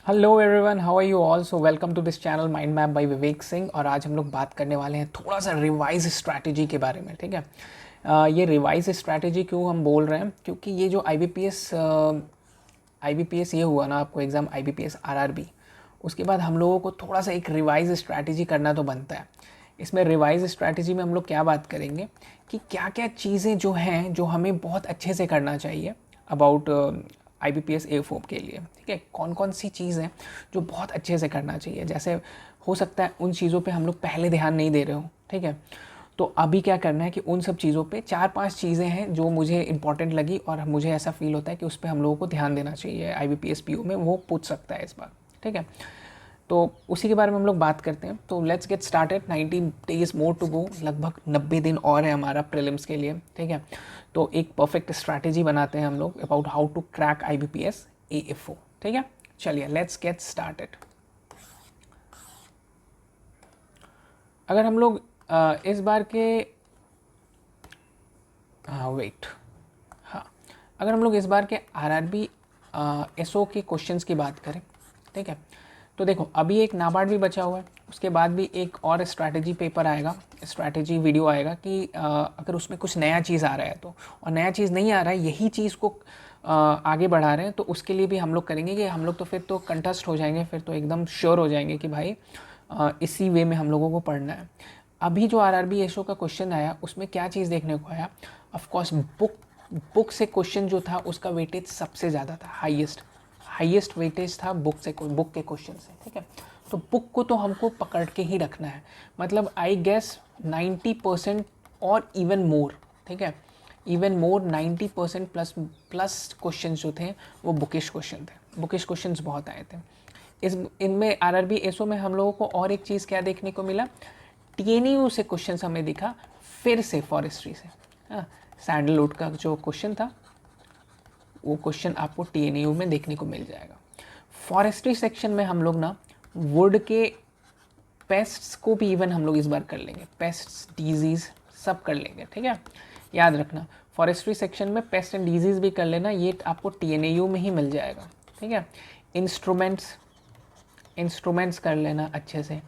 Hello everyone, how are you all? So welcome to this channel mind map by Vivek Singh. और आज हम लोग बात करने वाले हैं थोड़ा सा रिवाइज स्ट्रैटेजी के बारे में। ठीक है, ये रिवाइज स्ट्रैटेजी क्यों हम बोल रहे हैं, क्योंकि ये जो आईबीपीएस ये हुआ ना, आपको एग्ज़ाम आईबीपीएस आरआरबी, उसके बाद हम लोगों को थोड़ा सा एक रिवाइज स्ट्रैटेजी करना तो बनता है। इसमें रिवाइज स्ट्रैटेजी में हम लोग क्या बात करेंगे कि क्या क्या चीज़ें जो हैं जो हमें बहुत अच्छे से करना चाहिए अबाउट आईबीपीएस ए4 के लिए। ठीक है, कौन कौन सी चीज़ हैं जो बहुत अच्छे से करना चाहिए। जैसे हो सकता है उन चीज़ों पे हम लोग पहले ध्यान नहीं दे रहे हो। ठीक है, तो अभी क्या करना है कि उन सब चीज़ों पे 4-5 चीज़ें हैं जो मुझे इंपॉर्टेंट लगी और मुझे ऐसा फील होता है कि उस पर हम लोगों को ध्यान देना चाहिए। आईबीपीएस पीओ में वो पूछ सकता है इस बार। ठीक है, तो उसी के बारे में हम लोग बात करते हैं। तो let's get started. 90 days more to go, लगभग 90 दिन और है हमारा प्रीलिम्स के लिए। ठीक है, तो एक परफेक्ट स्ट्रैटेजी बनाते हैं हम लोग about how to crack IBPS AFO. ठीक है, चलिए लेट्स गेट स्टार्टेड। अगर हम लोग इस बार के वेट हाँ अगर हम लोग इस बार के आरआरबी एसओ के क्वेश्चंस की बात करें, ठीक है, तो देखो अभी एक नाबार्ड भी बचा हुआ है, उसके बाद भी एक और स्ट्रैटेजी पेपर आएगा, स्ट्रैटेजी वीडियो आएगा कि अगर उसमें कुछ नया चीज़ आ रहा है तो, और नया चीज़ नहीं आ रहा है, यही चीज़ को आगे बढ़ा रहे हैं, तो उसके लिए भी हम लोग करेंगे कि हम लोग तो फिर तो कंटेस्ट हो जाएंगे, फिर तो एकदम श्योर हो जाएंगे कि भाई इसी वे में हम लोगों को पढ़ना है। अभी जो आरआरबी एसओ का क्वेश्चन आया उसमें क्या चीज़ देखने को आया, ऑफकोर्स बुक से क्वेश्चन जो था उसका वेटेज सबसे ज़्यादा था, हाईएस्ट वेटेज था बुक के क्वेश्चन से। ठीक है, तो बुक को तो हमको पकड़ के ही रखना है, मतलब आई गेस 90% और इवन मोर। ठीक है, even more 90% plus plus question जो थे वो बुकिश क्वेश्चन थे, बुकिश क्वेश्चन बहुत आए थे। इनमें आरआरबी एसओ में हम लोगों को और एक चीज़ क्या देखने को मिला, टीएनयू से क्वेश्चन हमें दिखा, फिर से फॉरेस्ट्री से। हाँ, सैंडलवुड का जो क्वेश्चन था वो क्वेश्चन आपको टीएनयू में देखने को मिल जाएगा। फॉरेस्ट्री सेक्शन में हम लोग ना वुड के पेस्ट्स को भी इवन हम लोग इस बार कर लेंगे, पेस्ट्स डिजीज़ सब कर लेंगे। ठीक है, याद रखना फॉरेस्ट्री सेक्शन में पेस्ट एंड डिजीज़ भी कर लेना, ये आपको टीएनयू में ही मिल जाएगा। ठीक है, इंस्ट्रूमेंट्स कर लेना अच्छे से,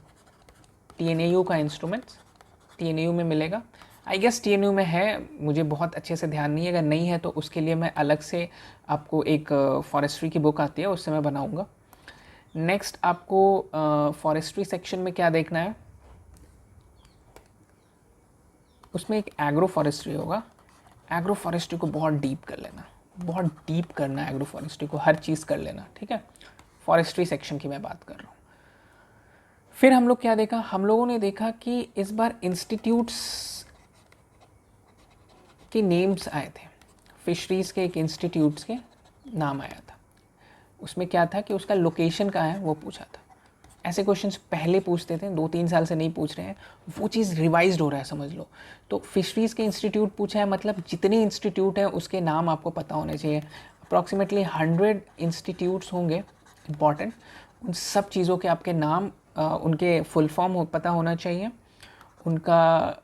टीएनयू का इंस्ट्रूमेंट्स टीएनयू में मिलेगा। आई गेस टीएनयू में है, मुझे बहुत अच्छे से ध्यान नहीं है, अगर नहीं है तो उसके लिए मैं अलग से आपको एक फॉरेस्ट्री की बुक आती है उससे मैं बनाऊंगा। नेक्स्ट आपको फॉरेस्ट्री सेक्शन में क्या देखना है, उसमें एक एग्रो फॉरेस्ट्री होगा। एग्रो फॉरेस्ट्री को बहुत डीप कर लेना, बहुत डीप करना है एग्रो फॉरेस्ट्री को, हर चीज़ कर लेना। ठीक है, फॉरेस्ट्री सेक्शन की मैं बात कर रहा हूँ। फिर हम लोग क्या देखा, हम लोगों ने देखा कि इस बार इंस्टीट्यूट्स के नेम्स आए थे, फिशरीज़ के एक इंस्टीट्यूट्स के नाम आया था, उसमें क्या था कि उसका लोकेशन कहाँ है वो पूछा था। ऐसे क्वेश्चंस पहले पूछते थे, 2-3 साल से नहीं पूछ रहे हैं, वो चीज़ रिवाइज्ड हो रहा है समझ लो। तो फिशरीज़ के इंस्टीट्यूट पूछा है, मतलब जितने इंस्टीट्यूट हैं उसके नाम आपको पता होने चाहिए। अप्रॉक्सीमेटली 100 इंस्टीट्यूट्स होंगे इम्पॉर्टेंट, उन सब चीज़ों के आपके नाम, उनके फुल फॉर्म पता होना चाहिए, उनका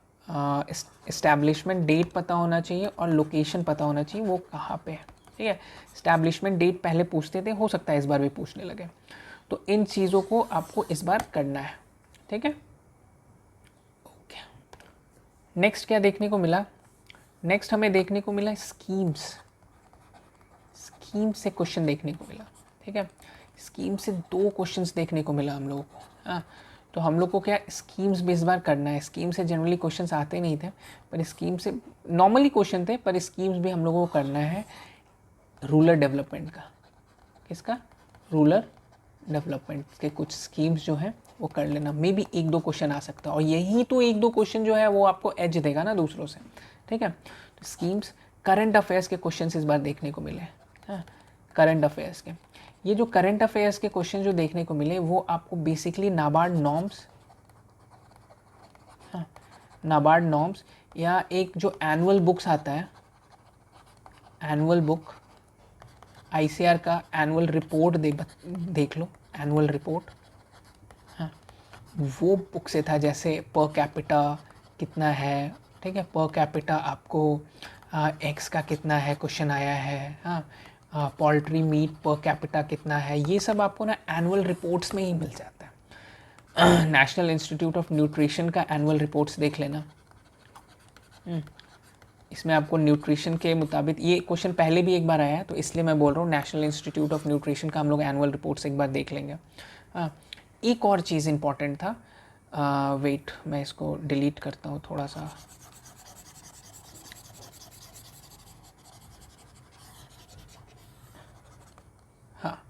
इस्टेब्लिशमेंट डेट पता होना चाहिए और लोकेशन पता होना चाहिए वो कहाँ पे है। ठीक है, इस्टेब्लिशमेंट डेट पहले पूछते थे, हो सकता है इस बार भी पूछने लगे, तो इन चीज़ों को आपको इस बार करना है। ठीक है, ओके। नेक्स्ट क्या देखने को मिला, नेक्स्ट हमें देखने को मिला स्कीम्स से क्वेश्चन देखने को मिला। ठीक है, स्कीम से 2 क्वेश्चंस देखने को मिला हम लोगों को। हाँ, तो हम लोग को क्या स्कीम्स भी इस बार करना है। स्कीम से जनरली क्वेश्चंस आते नहीं थे, पर स्कीम से नॉर्मली क्वेश्चन थे, पर स्कीम्स भी हम लोगों को करना है। रूरल डेवलपमेंट का, किसका, रूरल डेवलपमेंट के कुछ स्कीम्स जो हैं वो कर लेना, मे बी 1-2 क्वेश्चन आ सकता है, और यही तो 1-2 क्वेश्चन जो है वो आपको एज देगा ना दूसरों से। ठीक है, तो स्कीम्स, करंट अफेयर्स के क्वेश्चन इस बार देखने को मिले। हाँ, करंट अफेयर्स के, ये जो करंट अफेयर्स के क्वेश्चन जो देखने को मिले वो आपको बेसिकली नाबार्ड नॉर्म्स, हाँ, नाबार्ड नॉर्म्स, या एक जो एनुअल बुक्स आता है, एनुअल बुक, आईसीआर का एनुअल रिपोर्ट देख लो, एनुअल रिपोर्ट, हाँ, वो बुक से था। जैसे पर कैपिटा कितना है, ठीक है, पर कैपिटा आपको एक्स का कितना है क्वेश्चन आया है। हाँ, पोल्ट्री मीट पर कैपिटा कितना है, ये सब आपको ना एनुअल रिपोर्ट्स में ही मिल जाता है। नेशनल इंस्टीट्यूट ऑफ न्यूट्रिशन का एनुअल रिपोर्ट्स देख लेना। इसमें आपको न्यूट्रिशन के मुताबिक, ये क्वेश्चन पहले भी एक बार आया है तो इसलिए मैं बोल रहा हूँ, नेशनल इंस्टीट्यूट ऑफ न्यूट्रिशन का हम लोग एनुअल रिपोर्ट्स एक बार देख लेंगे। एक और चीज़ इंपॉर्टेंट था, वेट मैं इसको डिलीट करता हूँ थोड़ा सा। हाँ,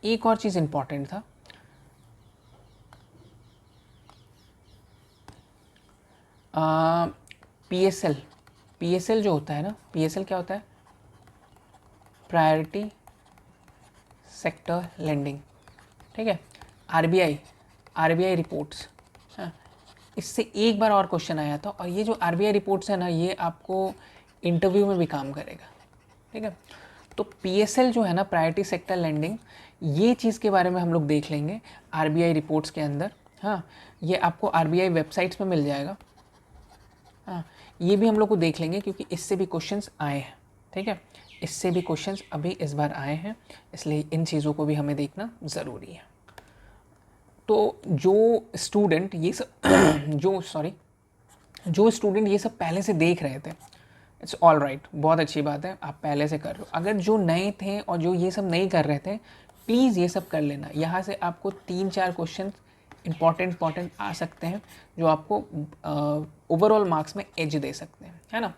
एक और चीज़ इंपॉर्टेंट था, PSL। PSL जो होता है ना, PSL क्या होता है? प्रायोरिटी सेक्टर लेंडिंग, ठीक है। RBI रिपोर्ट्स, हाँ, इससे एक बार और क्वेश्चन आया था, और ये जो RBI रिपोर्ट्स है ना, ये आपको इंटरव्यू में भी काम करेगा, ठीक है। तो PSL जो है ना, प्रायोरिटी सेक्टर लेंडिंग, ये चीज़ के बारे में हम लोग देख लेंगे RBI रिपोर्ट्स के अंदर। हाँ, ये आपको RBI वेबसाइट्स में मिल जाएगा। हाँ, ये भी हम लोग को देख लेंगे क्योंकि इससे भी क्वेश्चंस आए हैं, ठीक है। इससे भी क्वेश्चंस अभी इस बार आए हैं, इसलिए इन चीज़ों को भी हमें देखना ज़रूरी है। तो जो स्टूडेंट ये सब जो स्टूडेंट ये सब पहले से देख रहे थे, इट्स ऑल राइट, बहुत अच्छी बात है, आप पहले से कर रहे हो। अगर जो नए थे और जो ये सब नहीं कर रहे थे, प्लीज़ ये सब कर लेना। यहाँ से आपको 3-4 क्वेश्चन इंपॉर्टेंट आ सकते हैं जो आपको ओवरऑल मार्क्स में एज दे सकते हैं, है ना।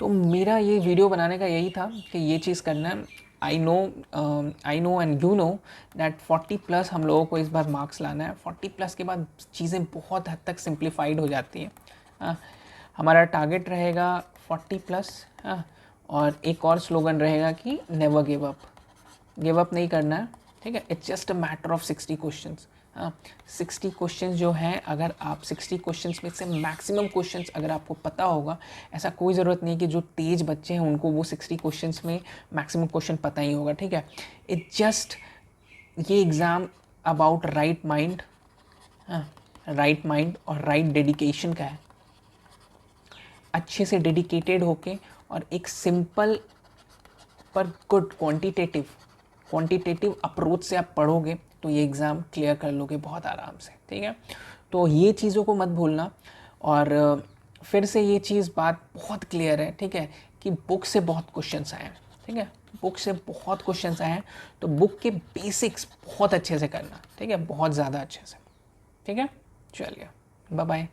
तो मेरा ये वीडियो बनाने का यही था कि ये चीज़ करना है। I know and you know that 40+ हम लोगों को इस बार मार्क्स लाना है। 40+ के बाद चीज़ें बहुत हद तक सिंप्लीफाइड हो जाती हैं। हमारा टारगेट रहेगा 40+, और एक और स्लोगन रहेगा कि नेवर गिव अप नहीं करना है, ठीक है। It's just a matter of 60 questions. 60 questions जो हैं, अगर आप 60 क्वेश्चंस में से मैक्सिमम क्वेश्चंस अगर आपको पता होगा, ऐसा कोई ज़रूरत नहीं कि जो तेज बच्चे हैं उनको वो 60 क्वेश्चंस में मैक्सिमम क्वेश्चन पता ही होगा, ठीक है। इट्स जस्ट, ये एग्ज़ाम अबाउट राइट माइंड और राइट डेडिकेशन का है। अच्छे से डेडिकेटेड होके और एक सिंपल पर गुड क्वांटिटेटिव अप्रोच से आप पढ़ोगे तो ये एग्ज़ाम क्लियर कर लोगे बहुत आराम से, ठीक है। तो ये चीज़ों को मत भूलना। और फिर से ये चीज़ बात बहुत क्लियर है, ठीक है, कि बुक से बहुत क्वेश्चंस आए हैं, ठीक है। बुक से बहुत क्वेश्चंस आए हैं, तो बुक के बेसिक्स बहुत अच्छे से करना, ठीक है, बहुत ज़्यादा अच्छे से, ठीक है। चलिए, बाय बाय।